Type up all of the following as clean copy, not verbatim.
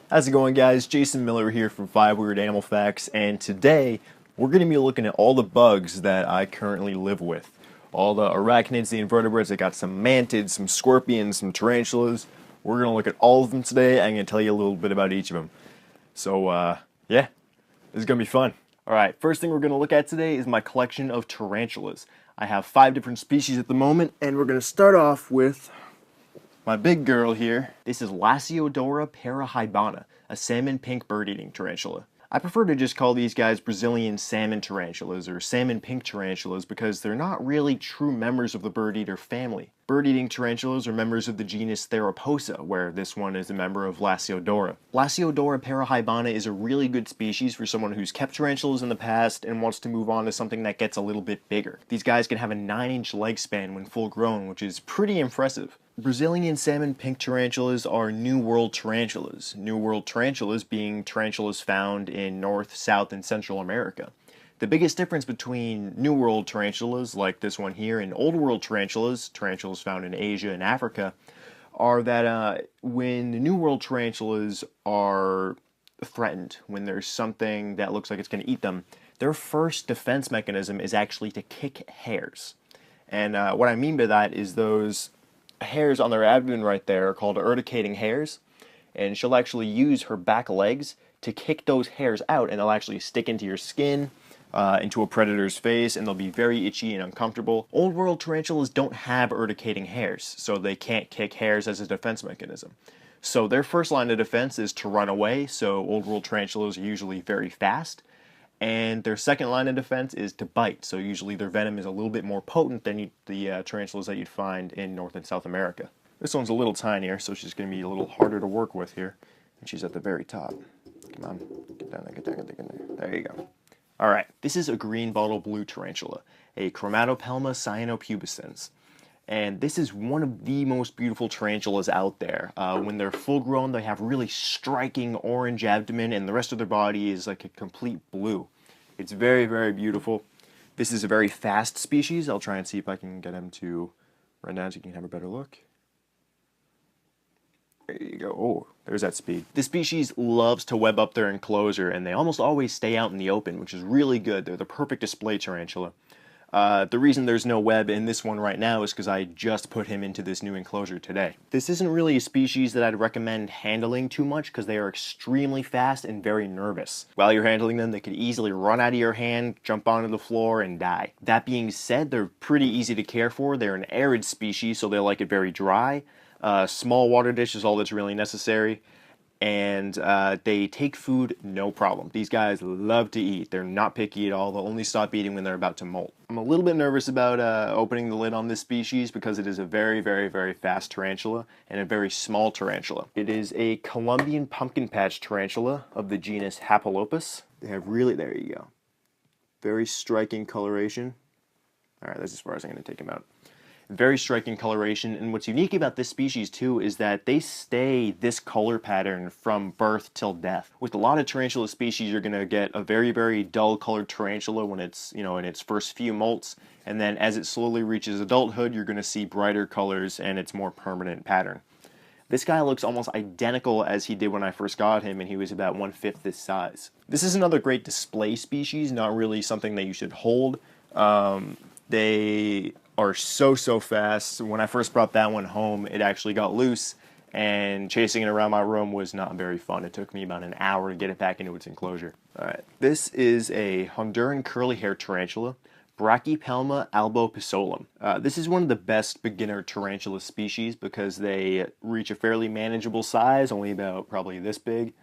How's it going, guys? Jason Miller here from 5 Weird Animal Facts, and today we're going to be looking at all the bugs that I currently live with. All the arachnids, the invertebrates. I got some mantids, some scorpions, some tarantulas. We're going to look at all of them today. I'm going to tell you a little bit about each of them. So, yeah, this is going to be fun. Alright, first thing we're going to look at today is my collection of tarantulas. I have 5 different species at the moment, and we're going to start off with my big girl here. This is Lasiodora parahybana, a salmon pink bird-eating tarantula. I prefer to just call these guys Brazilian salmon tarantulas or salmon pink tarantulas because they're not really true members of the bird-eater family. Bird-eating tarantulas are members of the genus Theroposa, where this one is a member of Lasiodora. Lasiodora parahybana is a really good species for someone who's kept tarantulas in the past and wants to move on to something that gets a little bit bigger. These guys can have a 9-inch leg span when full grown, which is pretty impressive. Brazilian salmon pink tarantulas are New World tarantulas. New World tarantulas being tarantulas found in North, South, and Central America. The biggest difference between New World tarantulas, like this one here, and Old World tarantulas, tarantulas found in Asia and Africa, are that when the New World tarantulas are threatened, when there's something that looks like it's going to eat them, their first defense mechanism is actually to kick hairs. And what I mean by that is those hairs on their abdomen right there are called urticating hairs, and she'll actually use her back legs to kick those hairs out, and they'll actually stick into your skin, into a predator's face, and they'll be very itchy and uncomfortable. Old World tarantulas don't have urticating hairs, so they can't kick hairs as a defense mechanism. So their first line of defense is to run away, so Old World tarantulas are usually very fast. And their second line of defense is to bite, so usually their venom is a little bit more potent than the tarantulas that you'd find in North and South America. This one's a little tinier, so she's going to be a little harder to work with here. And she's at the very top. Come on, get down there, get down there. There you go. Alright, this is a green bottle blue tarantula, a Chromatopelma cyanopubescens. And this is one of the most beautiful tarantulas out there. When they're full grown, they have really striking orange abdomen, and the rest of their body is like a complete blue. It's very, very beautiful. This is a very fast species. I'll try and see if I can get him to run down so you can have a better look. There you go. Oh, there's that speed. This species loves to web up their enclosure, and they almost always stay out in the open, which is really good. They're the perfect display tarantula. The reason there's no web in this one right now is because I just put him into this new enclosure today. This isn't really a species that I'd recommend handling too much because they are extremely fast and very nervous. While you're handling them, they could easily run out of your hand, jump onto the floor, and die. That being said, they're pretty easy to care for. They're an arid species, so they like it very dry. Small water dish is all that's really necessary. And they take food no problem. These guys love to eat. They're not picky at all. They'll only stop eating when they're about to molt. I'm a little bit nervous about opening the lid on this species because it is a very, very, very fast tarantula and a very small tarantula. It is a Colombian pumpkin patch tarantula of the genus Hapalopus. They have really, there you go, very striking coloration. Alright, that's as far as I'm going to take him out. Very striking coloration, and what's unique about this species too is that they stay this color pattern from birth till death. With a lot of tarantula species, you're going to get a very, very dull colored tarantula when it's, in its first few molts, and then as it slowly reaches adulthood, you're going to see brighter colors and its more permanent pattern. This guy looks almost identical as he did when I first got him, and he was about 1/5 this size. This is another great display species, not really something that you should hold. They are so fast. When I first brought that one home, it actually got loose, and chasing it around my room was not very fun. It took me about an hour to get it back into its enclosure. Alright, this is a Honduran curly-haired tarantula, Brachypelma albopisolum. This is one of the best beginner tarantula species because they reach a fairly manageable size, only about probably this big.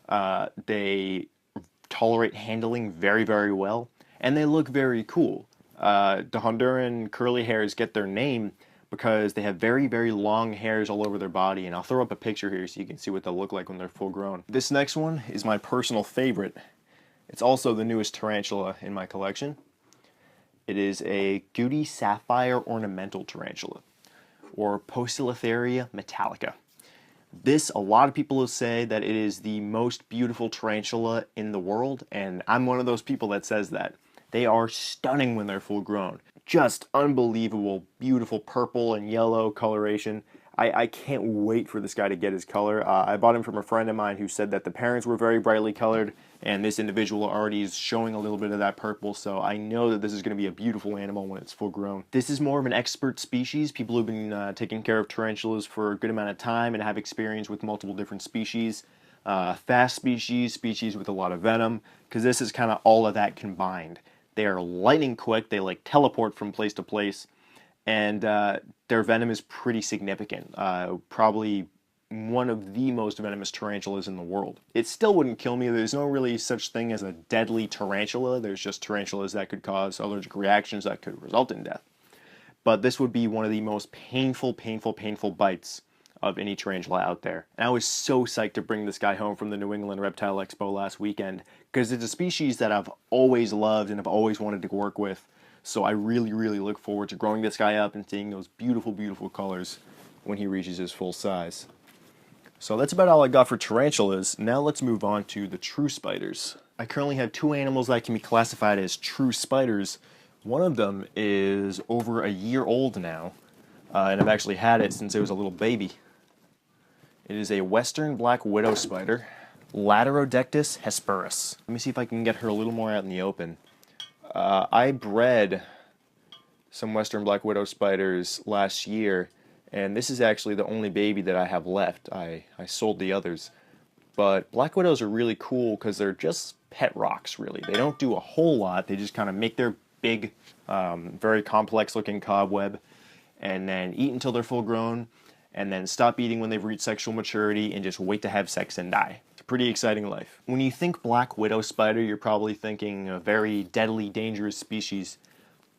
They tolerate handling very, very well, and they look very cool. The Honduran curly hairs get their name because they have very, very long hairs all over their body, and I'll throw up a picture here so you can see what they'll look like when they're full grown. This next one is my personal favorite. It's also the newest tarantula in my collection. It is a Goody sapphire ornamental tarantula, or Poecilotheria metallica. This, a lot of people will say that it is the most beautiful tarantula in the world, and I'm one of those people that says that. They are stunning when they're full grown. Just unbelievable, beautiful purple and yellow coloration. I can't wait for this guy to get his color. I bought him from a friend of mine who said that the parents were very brightly colored, and this individual already is showing a little bit of that purple, so I know that this is going to be a beautiful animal when it's full grown. This is more of an expert species, people who've been taking care of tarantulas for a good amount of time and have experience with multiple different species. Fast species with a lot of venom, because this is kind of all of that combined. They are lightning quick, they like teleport from place to place, and their venom is pretty significant. Probably one of the most venomous tarantulas in the world. It still wouldn't kill me. There's no really such thing as a deadly tarantula. There's just tarantulas that could cause allergic reactions that could result in death. But this would be one of the most painful bites of any tarantula out there. And I was so psyched to bring this guy home from the New England Reptile Expo last weekend, because it's a species that I've always loved and I've always wanted to work with. So I really look forward to growing this guy up and seeing those beautiful colors when he reaches his full size. So that's about all I got for tarantulas. Now let's move on to the true spiders. I currently have two animals that can be classified as true spiders. One of them is over a year old now, and I've actually had it since it was a little baby. It is a western black widow spider, Laterodectus hesperus. Let me see if I can get her a little more out in the open. I bred some western black widow spiders last year, and this is actually the only baby that I have left. I sold the others. But black widows are really cool because they're just pet rocks, really. They don't do a whole lot. They just kind of make their big, very complex looking cobweb and then eat until they're full grown, and then stop eating when they've reached sexual maturity and just wait to have sex and die. It's a pretty exciting life. When you think black widow spider, you're probably thinking a very deadly, dangerous species.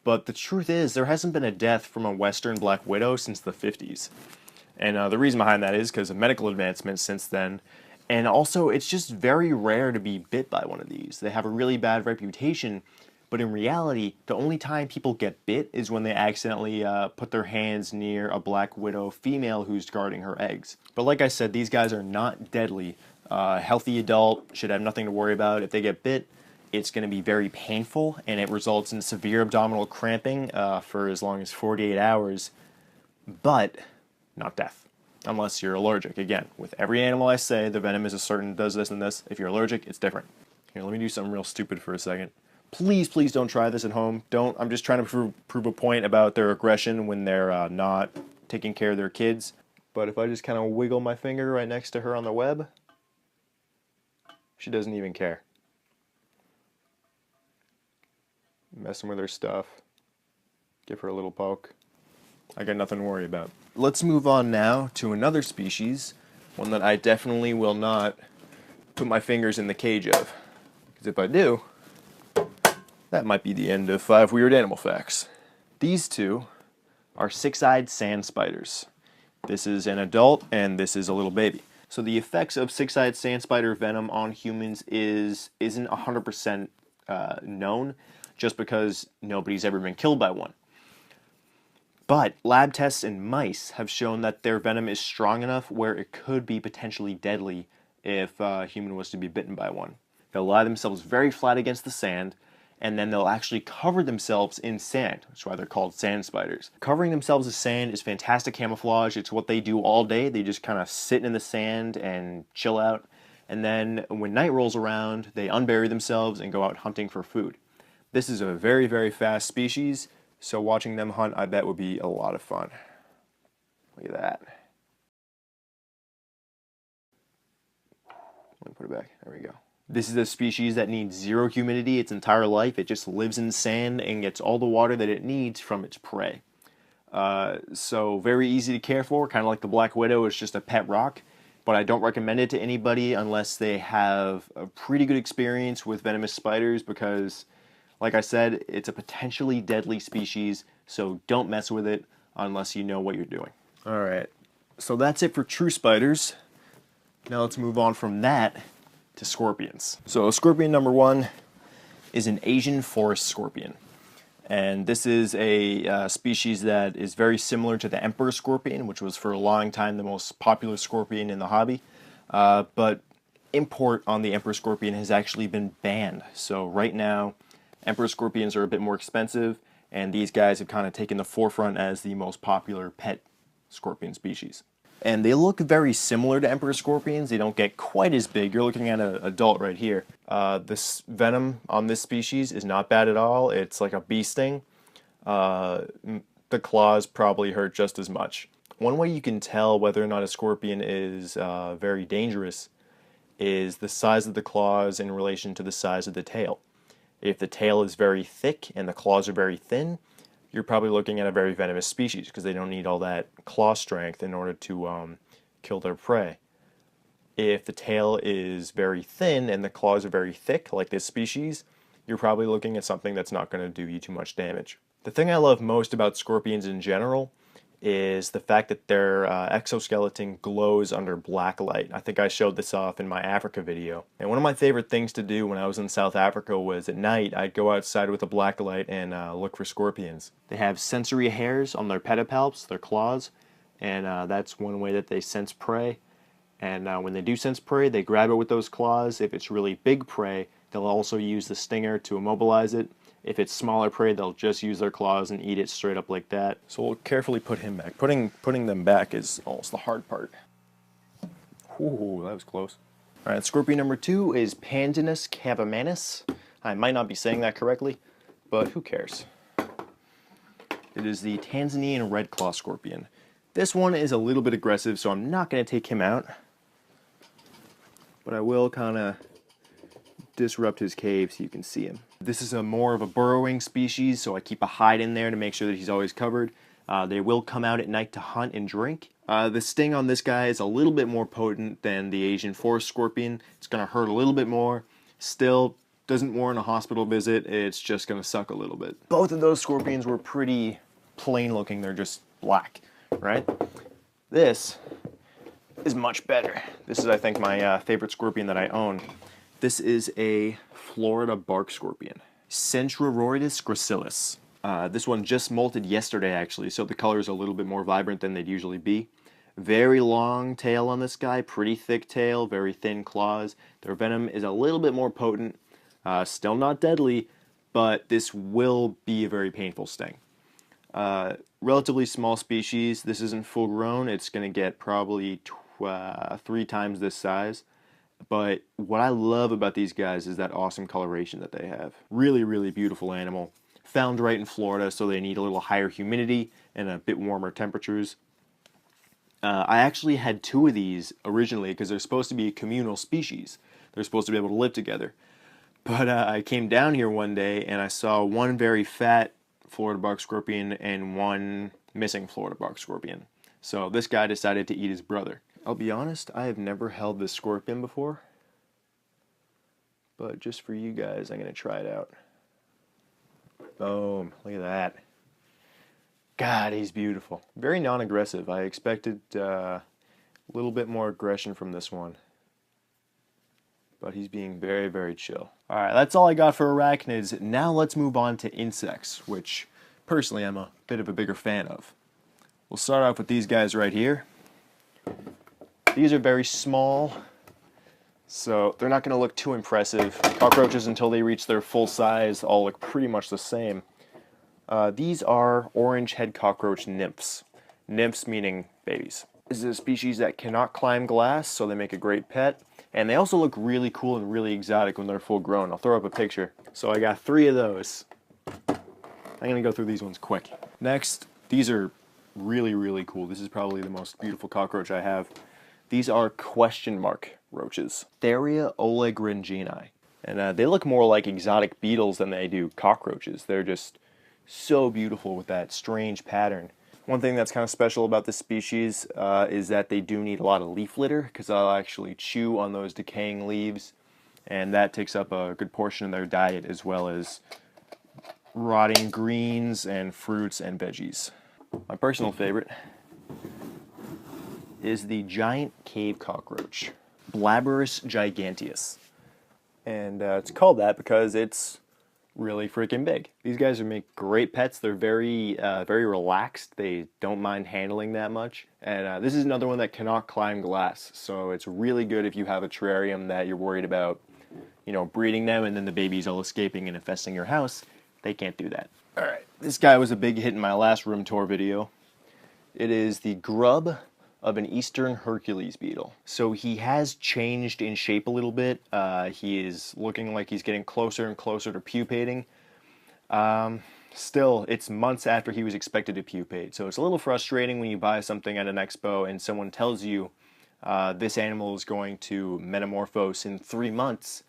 But the truth is, there hasn't been a death from a western black widow since the 50s. And the reason behind that is because of medical advancements since then. And also, it's just very rare to be bit by one of these. They have a really bad reputation, but in reality, the only time people get bit is when they accidentally put their hands near a black widow female who's guarding her eggs. But like I said, these guys are not deadly. Healthy adult should have nothing to worry about. If they get bit, it's going to be very painful, and it results in severe abdominal cramping for as long as 48 hours, but not death, unless you're allergic. Again, with every animal I say, the venom is a certain, does this and this. If you're allergic, it's different. Here, let me do something real stupid for a second. Please don't try this at home. I'm just trying to prove a point about their aggression when they're not taking care of their kids. But if I just kind of wiggle my finger right next to her on the web, she doesn't even care. Messing with her stuff. Give her a little poke. I got nothing to worry about. Let's move on now to another species, one that I definitely will not put my fingers in the cage of. Because if I do, that might be the end of 5 Weird Animal Facts. These two are six-eyed sand spiders. This is an adult and this is a little baby. So the effects of six-eyed sand spider venom on humans isn't 100% known, just because nobody's ever been killed by one. But lab tests in mice have shown that their venom is strong enough where it could be potentially deadly if a human was to be bitten by one. They'll lie themselves very flat against the sand, and then they'll actually cover themselves in sand. That's why they're called sand spiders. Covering themselves in sand is fantastic camouflage. It's what they do all day. They just kind of sit in the sand and chill out. And then when night rolls around, they unbury themselves and go out hunting for food. This is a very fast species, so watching them hunt, I bet, would be a lot of fun. Look at that. Let me put it back. There we go. This is a species that needs zero humidity its entire life. It just lives in sand and gets all the water that it needs from its prey. So very easy to care for, kind of like the black widow. It's just a pet rock, but I don't recommend it to anybody unless they have a pretty good experience with venomous spiders, because, like I said, it's a potentially deadly species, so don't mess with it unless you know what you're doing. Alright, so that's it for true spiders. Now let's move on from that to scorpions. So scorpion number one is an Asian forest scorpion. And this is a species that is very similar to the emperor scorpion, which was for a long time the most popular scorpion in the hobby. But import on the emperor scorpion has actually been banned. So right now, emperor scorpions are a bit more expensive, and these guys have kind of taken the forefront as the most popular pet scorpion species. And they look very similar to emperor scorpions. They don't get quite as big. You're looking at an adult right here. This venom on this species is not bad at all. It's like a bee sting. The claws probably hurt just as much. One way you can tell whether or not a scorpion is very dangerous is the size of the claws in relation to the size of the tail. If the tail is very thick and the claws are very thin, you're probably looking at a very venomous species because they don't need all that claw strength in order to kill their prey. If the tail is very thin and the claws are very thick, like this species, you're probably looking at something that's not going to do you too much damage. The thing I love most about scorpions in general is the fact that their exoskeleton glows under black light. I think I showed this off in my Africa video. And one of my favorite things to do when I was in South Africa was at night I'd go outside with a black light and look for scorpions. They have sensory hairs on their pedipalps, their claws, and that's one way that they sense prey. And when they do sense prey, they grab it with those claws. If it's really big prey, they'll also use the stinger to immobilize it. If it's smaller prey, they'll just use their claws and eat it straight up like that. So we'll carefully put him back. Putting them back is almost the hard part. Ooh, that was close. All right, scorpion number 2 is Pandinus cavamanus. I might not be saying that correctly, but who cares? It is the Tanzanian red claw scorpion. This one is a little bit aggressive, so I'm not going to take him out. But I will kind of disrupt his cave so you can see him. This is more of a burrowing species, so I keep a hide in there to make sure that he's always covered. They will come out at night to hunt and drink. The sting on this guy is a little bit more potent than the Asian forest scorpion. It's going to hurt a little bit more. Still, doesn't warrant a hospital visit. It's just going to suck a little bit. Both of those scorpions were pretty plain looking. They're just black, right? This is much better. This is, I think, my favorite scorpion that I own. This is a Florida bark scorpion, Centroroidus gracilis. This one just molted yesterday, actually, so the color is a little bit more vibrant than they'd usually be. Very long tail on this guy, pretty thick tail, very thin claws. Their venom is a little bit more potent, still not deadly, but this will be a very painful sting. Relatively small species. This isn't full grown. It's going to get probably 3 times this size. But what I love about these guys is that awesome coloration that they have. Really, really beautiful animal. Found right in Florida, so they need a little higher humidity and a bit warmer temperatures. I actually had 2 of these originally because they're supposed to be a communal species. They're supposed to be able to live together. But I came down here one day and I saw one very fat Florida bark scorpion and one missing Florida bark scorpion. So this guy decided to eat his brother. I'll be honest, I have never held this scorpion before, but just for you guys, I'm going to try it out. Boom, look at that. God, he's beautiful. Very non-aggressive. I expected a little bit more aggression from this one, but he's being very, very chill. All right, that's all I got for arachnids. Now let's move on to insects, which personally I'm a bit of a bigger fan of. We'll start off with these guys right here. These are very small, so they're not going to look too impressive. Cockroaches, until they reach their full size, all look pretty much the same. These are orange head cockroach nymphs. Nymphs meaning babies. This is a species that cannot climb glass, so they make a great pet. And they also look really cool and really exotic when they're full grown. I'll throw up a picture. So I got 3 of those. I'm going to go through these ones quick. Next, these are really, really cool. This is probably the most beautiful cockroach I have. These are question mark roaches, Theria olegringini. And they look more like exotic beetles than they do cockroaches. They're just so beautiful with that strange pattern. One thing that's kind of special about this species is that they do need a lot of leaf litter because they'll actually chew on those decaying leaves, and that takes up a good portion of their diet, as well as rotting greens and fruits and veggies. My personal favorite is the giant cave cockroach, Blabberus giganteus. And it's called that because it's really freaking big. These guys make great pets. They're very relaxed. They don't mind handling that much. And this is another one that cannot climb glass. So it's really good if you have a terrarium that you're worried about, you know, breeding them and then the babies all escaping and infesting your house. They can't do that. Alright, this guy was a big hit in my last room tour video. It is the grub of an eastern Hercules beetle. So he has changed in shape a little bit. He is looking like he's getting closer and closer to pupating. Still, it's months after he was expected to pupate, so it's a little frustrating when you buy something at an expo and someone tells you this animal is going to metamorphose in 3 months,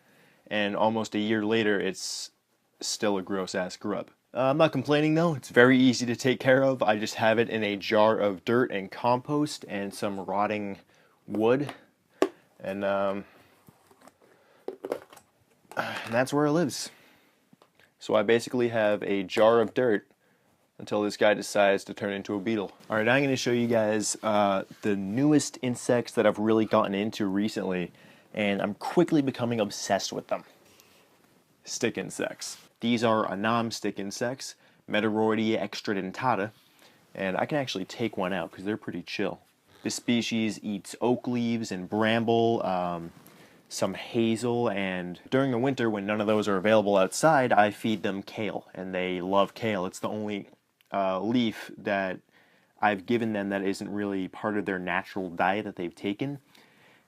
and almost a year later it's still a gross-ass grub. I'm not complaining though, it's very easy to take care of. I just have it in a jar of dirt and compost and some rotting wood, and that's where it lives. So I basically have a jar of dirt until this guy decides to turn into a beetle. Alright, I'm going to show you guys the newest insects that I've really gotten into recently, and I'm quickly becoming obsessed with them. Stick insects. These are Anam stick insects, Meteoroidea extradentata, and I can actually take one out because they're pretty chill. This species eats oak leaves and bramble, some hazel, and during the winter when none of those are available outside, I feed them kale, and they love kale. It's the only leaf that I've given them that isn't really part of their natural diet that they've taken,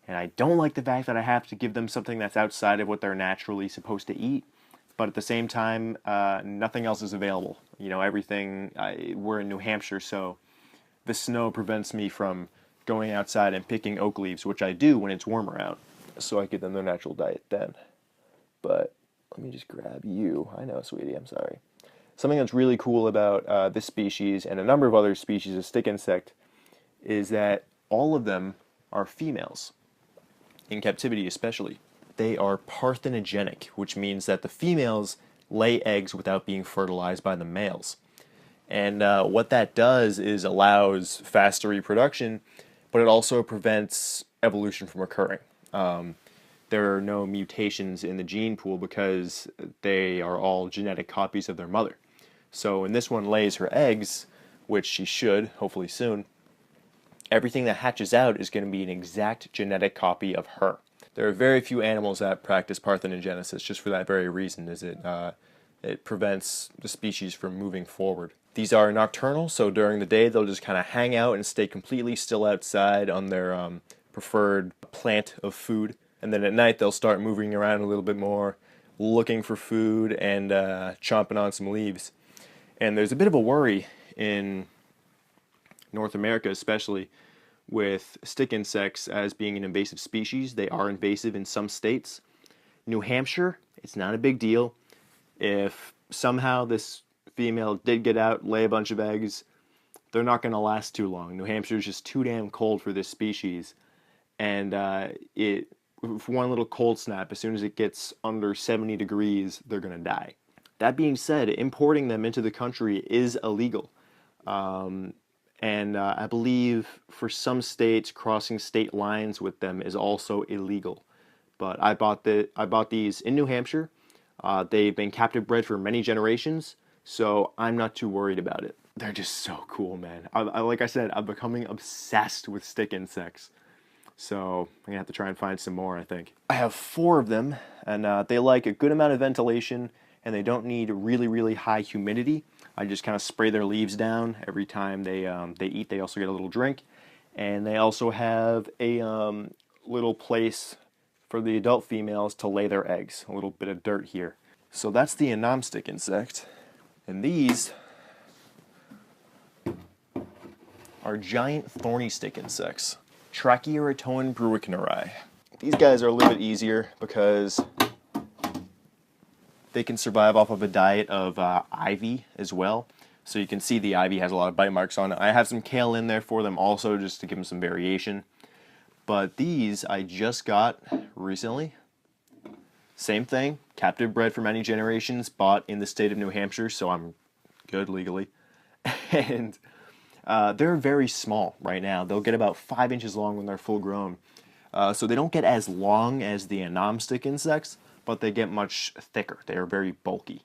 and I don't like the fact that I have to give them something that's outside of what they're naturally supposed to eat, but at the same time, nothing else is available. You know, everything, we're in New Hampshire, so the snow prevents me from going outside and picking oak leaves, which I do when it's warmer out. So I give them their natural diet then. But let me just grab you. I know, sweetie, I'm sorry. Something that's really cool about this species and a number of other species of stick insect is that all of them are females, in captivity especially. They are parthenogenic, which means that the females lay eggs without being fertilized by the males. And what that does is allows faster reproduction, but it also prevents evolution from occurring. There are no mutations in the gene pool because they are all genetic copies of their mother. So when this one lays her eggs, which she should, hopefully soon, everything that hatches out is going to be an exact genetic copy of her. There are very few animals that practice parthenogenesis just for that very reason, is it prevents the species from moving forward. These are nocturnal, so during the day they'll just kind of hang out and stay completely still outside on their preferred plant of food. And then at night they'll start moving around a little bit more, looking for food and chomping on some leaves. And there's a bit of a worry in North America especially with stick insects as being an invasive species. They are invasive in some states. New Hampshire, it's not a big deal. If somehow this female did get out, lay a bunch of eggs, they're not going to last too long. New Hampshire is just too damn cold for this species. And one little cold snap, as soon as it gets under 70 degrees, they're going to die. That being said, importing them into the country is illegal. And I believe for some states, crossing state lines with them is also illegal. But I bought these in New Hampshire. They've been captive bred for many generations, so I'm not too worried about it. They're just so cool, man. Like I said, I'm becoming obsessed with stick insects. So I'm going to have to try and find some more, I think. I have 4 of them, and they like a good amount of ventilation, and they don't need really, really high humidity. I just kind of spray their leaves down every time they eat. They also get a little drink, and they also have a little place for the adult females to lay their eggs. A little bit of dirt here. So that's the Anam stick insect, and these are giant thorny stick insects, Trachyeratoan bruickneri. These guys are a little bit easier because they can survive off of a diet of ivy as well. So you can see the ivy has a lot of bite marks on it. I have some kale in there for them also just to give them some variation. But these I just got recently. Same thing, captive bred for many generations, bought in the state of New Hampshire, so I'm good legally. And they're very small right now. They'll get about 5 inches long when they're full grown. So they don't get as long as the Anam stick insects, but they get much thicker. They are very bulky.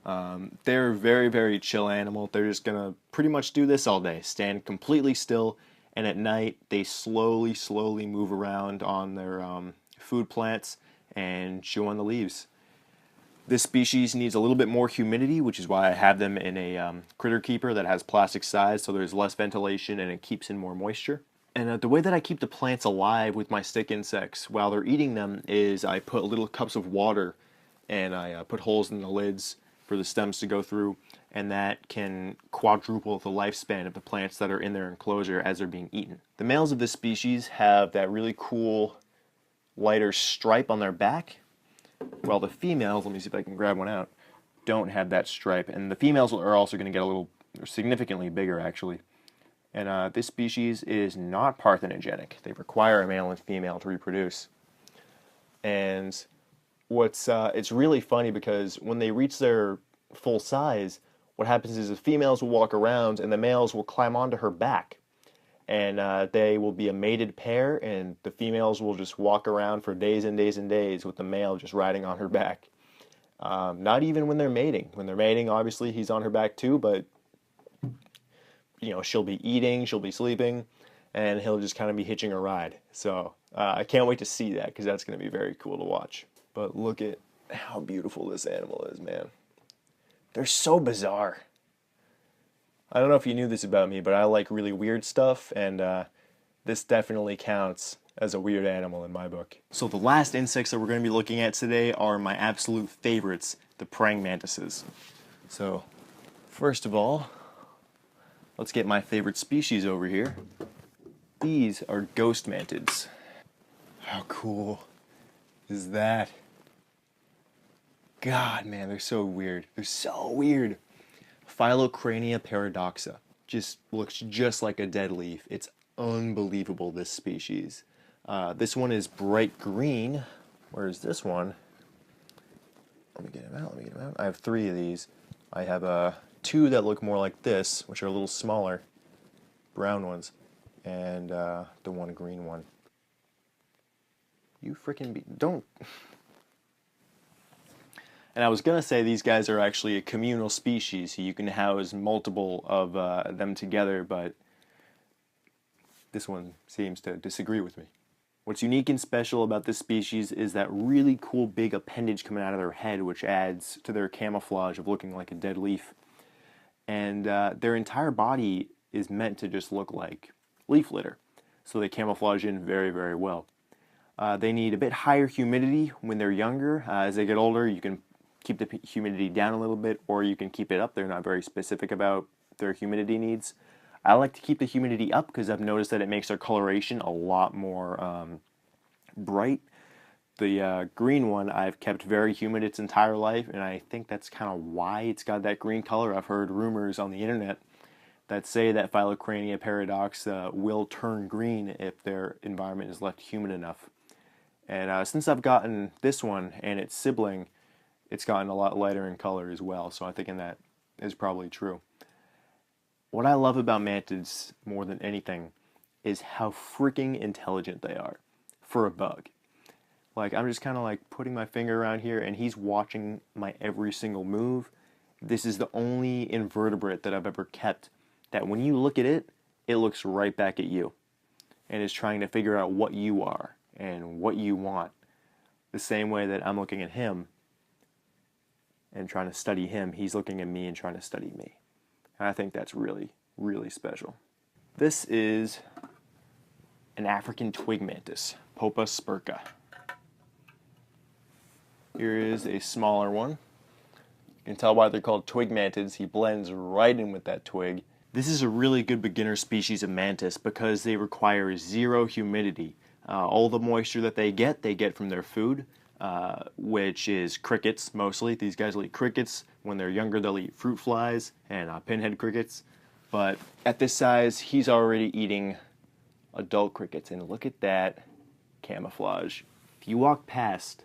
They're a very, very chill animal. They're just going to pretty much do this all day. Stand completely still, and at night they slowly move around on their food plants and chew on the leaves. This species needs a little bit more humidity, which is why I have them in a critter keeper that has plastic sides, so there's less ventilation and it keeps in more moisture. And the way that I keep the plants alive with my stick insects while they're eating them is I put little cups of water and I put holes in the lids for the stems to go through, and that can quadruple the lifespan of the plants that are in their enclosure as they're being eaten. The males of this species have that really cool lighter stripe on their back, while the females, let me see if I can grab one out, don't have that stripe. And the females are also going to get a little, significantly bigger actually. And this species is not parthenogenic. They require a male and female to reproduce. And it's really funny because when they reach their full size, what happens is the females will walk around and the males will climb onto her back. And they will be a mated pair, and the females will just walk around for days and days and days with the male just riding on her back. Not even when they're mating. When they're mating, obviously he's on her back too, but you know, she'll be eating, she'll be sleeping, and he'll just kind of be hitching a ride. So I can't wait to see that because that's going to be very cool to watch. But look at how beautiful this animal is, man. They're so bizarre. I don't know if you knew this about me, but I like really weird stuff, and this definitely counts as a weird animal in my book. So the last insects that we're going to be looking at today are my absolute favorites, the praying mantises. So first of all, let's get my favorite species over here. These are ghost mantids. How cool is that? God, man, they're so weird. They're so weird. Phylocrania paradoxa. Just looks just like a dead leaf. It's unbelievable, this species. This one is bright green, whereas this one, let me get him out. I have 3 of these. I have 2 that look more like this, which are a little smaller, brown ones, and the one green one. You freaking don't. And I was going to say these guys are actually a communal species, so you can house multiple of them together, but this one seems to disagree with me. What's unique and special about this species is that really cool big appendage coming out of their head, which adds to their camouflage of looking like a dead leaf. And their entire body is meant to just look like leaf litter, so they camouflage in very, very well. They need a bit higher humidity when they're younger. As they get older, you can keep the humidity down a little bit, or you can keep it up. They're not very specific about their humidity needs. I like to keep the humidity up because I've noticed that it makes their coloration a lot more bright. The green one I've kept very humid its entire life, and I think that's kind of why it's got that green color. I've heard rumors on the internet that say that Phylocrania paradoxa will turn green if their environment is left humid enough. And since I've gotten this one and its sibling, it's gotten a lot lighter in color as well, so I'm thinking that is probably true. What I love about mantids more than anything is how freaking intelligent they are for a bug. Like, I'm just kind of like putting my finger around here and he's watching my every single move. This is the only invertebrate that I've ever kept that when you look at it, it looks right back at you and is trying to figure out what you are and what you want. The same way that I'm looking at him and trying to study him, he's looking at me and trying to study me. And I think that's really, really special. This is an African twig mantis, Popa spurca. Here is a smaller one. You can tell why they're called twig mantids. He blends right in with that twig. This is a really good beginner species of mantis because they require 0 humidity. All the moisture that they get from their food, which is crickets mostly. These guys will eat crickets. When they're younger, they'll eat fruit flies and pinhead crickets. But at this size, he's already eating adult crickets. And look at that camouflage. If you walk past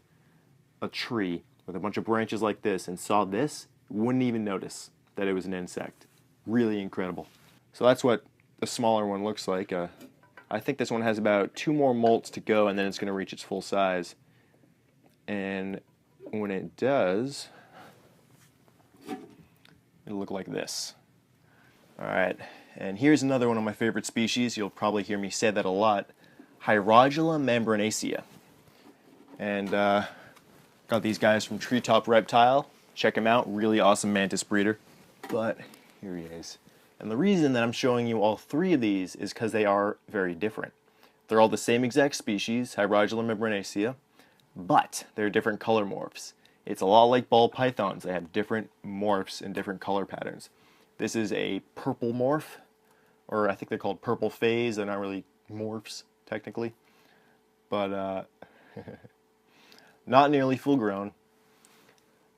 a tree with a bunch of branches like this and saw this, you wouldn't even notice that it was an insect. Really incredible. So that's what the smaller one looks like. I think this one has about 2 more molts to go and then it's going to reach its full size. And when it does, it'll look like this. Alright, and here's another one of my favorite species. You'll probably hear me say that a lot. Hierogula membranacea. And Got these guys from Treetop Reptile. Check him out, really awesome mantis breeder. But here he is. And the reason that I'm showing you all three of these is because they are very different. They're all the same exact species, Hydrogela membranacea, but they're different color morphs. It's a lot like ball pythons. They have different morphs and different color patterns. This is a purple morph, or I think they're called purple phase. They're not really morphs, technically. But not nearly full grown.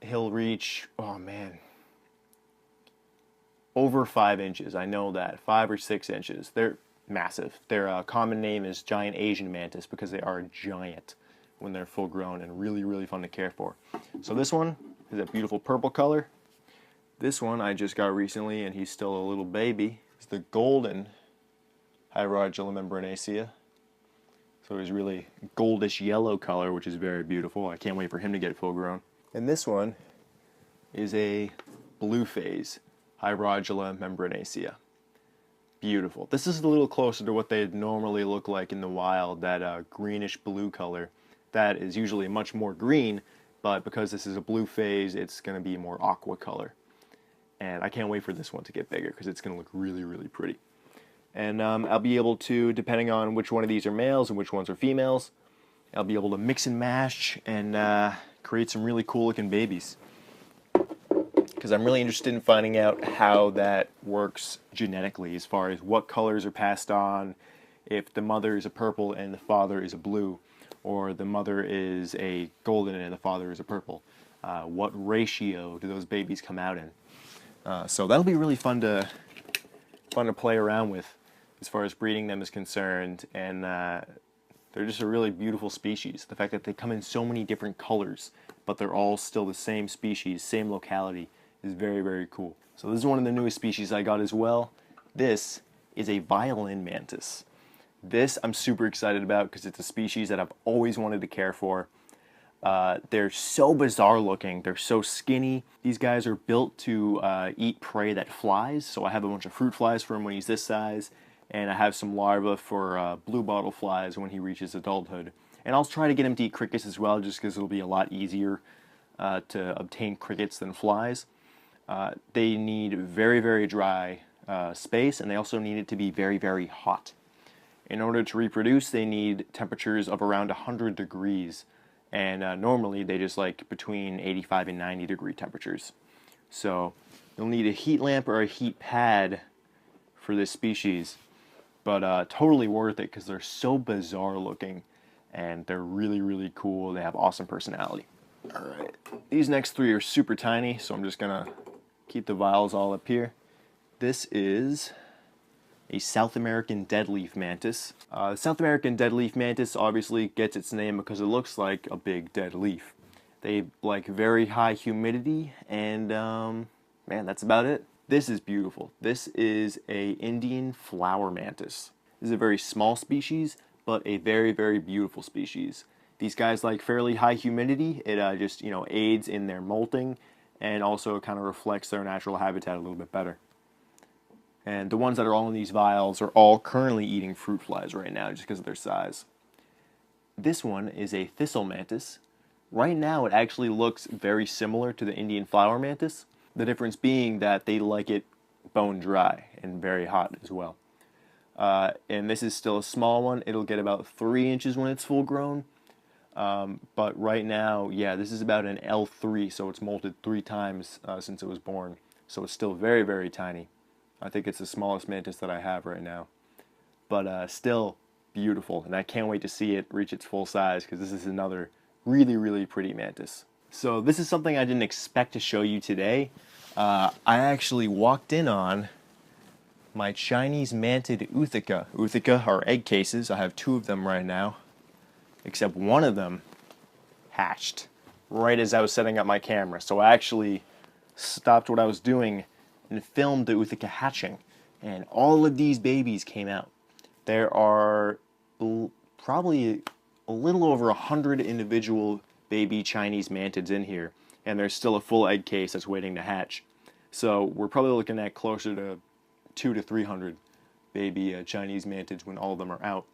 He'll reach, oh man, over 5 inches. I know that, 5 or 6 inches. They're massive. Their common name is giant Asian mantis because they are giant when they're full grown and really, really fun to care for. So this one is a beautiful purple color. This one I just got recently, and he's still a little baby. It's the golden Hydrogela membranacea. So he's really goldish yellow color, which is very beautiful. I can't wait for him to get full grown. And this one is a blue phase Hydrogela membranacea. Beautiful. This is a little closer to what they normally look like in the wild, that greenish blue color. That is usually much more green, but because this is a blue phase, it's going to be more aqua color. And I can't wait for this one to get bigger because it's going to look really, really pretty. And I'll be able to, depending on which one of these are males and which ones are females, I'll be able to mix and match and create some really cool looking babies. Because I'm really interested in finding out how that works genetically, as far as what colors are passed on, if the mother is a purple and the father is a blue, or the mother is a golden and the father is a purple. What ratio do those babies come out in? So that'll be really fun to play around with as far as breeding them is concerned, and they're just a really beautiful species. The fact that they come in so many different colors, but they're all still the same species, same locality, is very, very cool. So this is one of the newest species I got as well. This is a violin mantis. This I'm super excited about because it's a species that I've always wanted to care for. They're so bizarre looking. They're so skinny. These guys are built to eat prey that flies. So I have a bunch of fruit flies for him when he's this size, and I have some larvae for blue bottle flies when he reaches adulthood. And I'll try to get him to eat crickets as well, just because it'll be a lot easier to obtain crickets than flies. They need very, very dry space, and they also need it to be very, very hot. In order to reproduce, they need temperatures of around 100 degrees, and normally they just like between 85 and 90 degree temperatures. So you'll need a heat lamp or a heat pad for this species, but totally worth it because they're so bizarre looking, and they're really, really cool. They have awesome personality. Alright, these next three are super tiny, so I'm just gonna keep the vials all up here. This is a South American deadleaf mantis. South American deadleaf mantis obviously gets its name because it looks like a big dead leaf. They like very high humidity, and man, that's about it. This is beautiful. This is a Indian flower mantis. This is a very small species, but a very, very beautiful species. These guys like fairly high humidity. It just, aids in their molting, and also kind of reflects their natural habitat a little bit better. And the ones that are all in these vials are all currently eating fruit flies right now just because of their size. This one is a thistle mantis. Right now it actually looks very similar to the Indian flower mantis. The difference being that they like it bone dry and very hot as well. And this is still a small one. It'll get about 3 inches when it's full grown. But right now, yeah, this is about an L3, so it's molted 3 times since it was born. So it's still very, very tiny. I think it's the smallest mantis that I have right now. But still beautiful, and I can't wait to see it reach its full size because this is another really, really pretty mantis. So this is something I didn't expect to show you today. I actually walked in on my Chinese mantid Uthika. Uthika are egg cases. I have 2 of them right now, except one of them hatched right as I was setting up my camera. So I actually stopped what I was doing and filmed the Uthika hatching, and all of these babies came out. There are probably a little over 100 individual baby Chinese mantids in here, and there's still a full egg case that's waiting to hatch. So we're probably looking at closer to 200 to 300 baby Chinese mantids when all of them are out.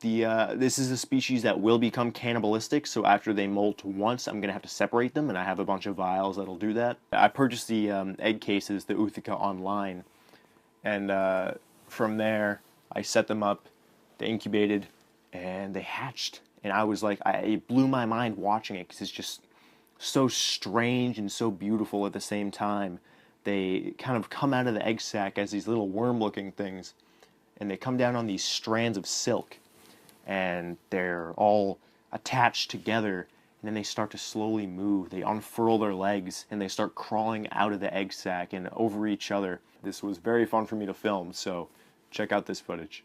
This is a species that will become cannibalistic, so after they molt once, I'm going to have to separate them, and I have a bunch of vials that'll do that. I purchased the egg cases, the Utica, online, and from there, I set them up, they incubated, and they hatched. And I was like, it blew my mind watching it, because it's just so strange and so beautiful at the same time. They kind of come out of the egg sac as these little worm-looking things, and they come down on these strands of silk, and they're all attached together, and then they start to slowly move. They unfurl their legs, and they start crawling out of the egg sac and over each other. This was very fun for me to film, so check out this footage.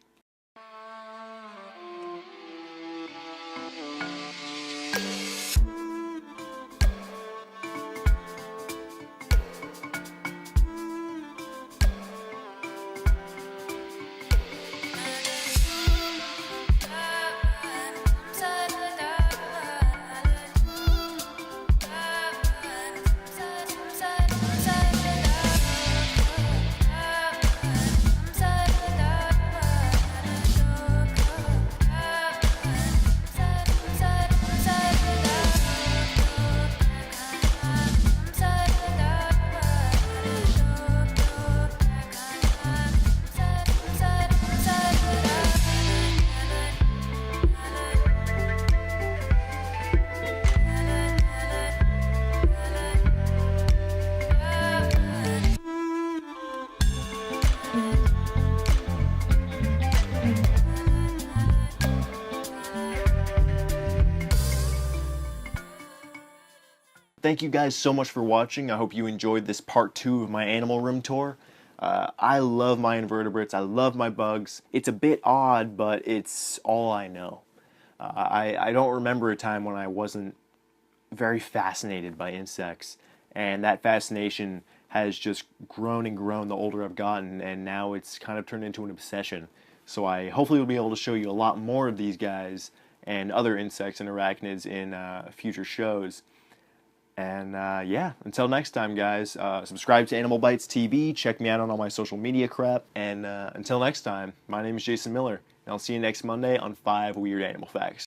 Thank you guys so much for watching. I hope you enjoyed this part 2 of my animal room tour. I love my invertebrates. I love my bugs. It's a bit odd, but it's all I know. I don't remember a time when I wasn't very fascinated by insects, and that fascination has just grown and grown the older I've gotten, and now it's kind of turned into an obsession. So I hopefully will be able to show you a lot more of these guys and other insects and arachnids in future shows. And yeah, until next time, guys, subscribe to AnimalBytesTV, check me out on all my social media crap, and until next time, my name is Jason Miller, and I'll see you next Monday on 5 Weird Animal Facts.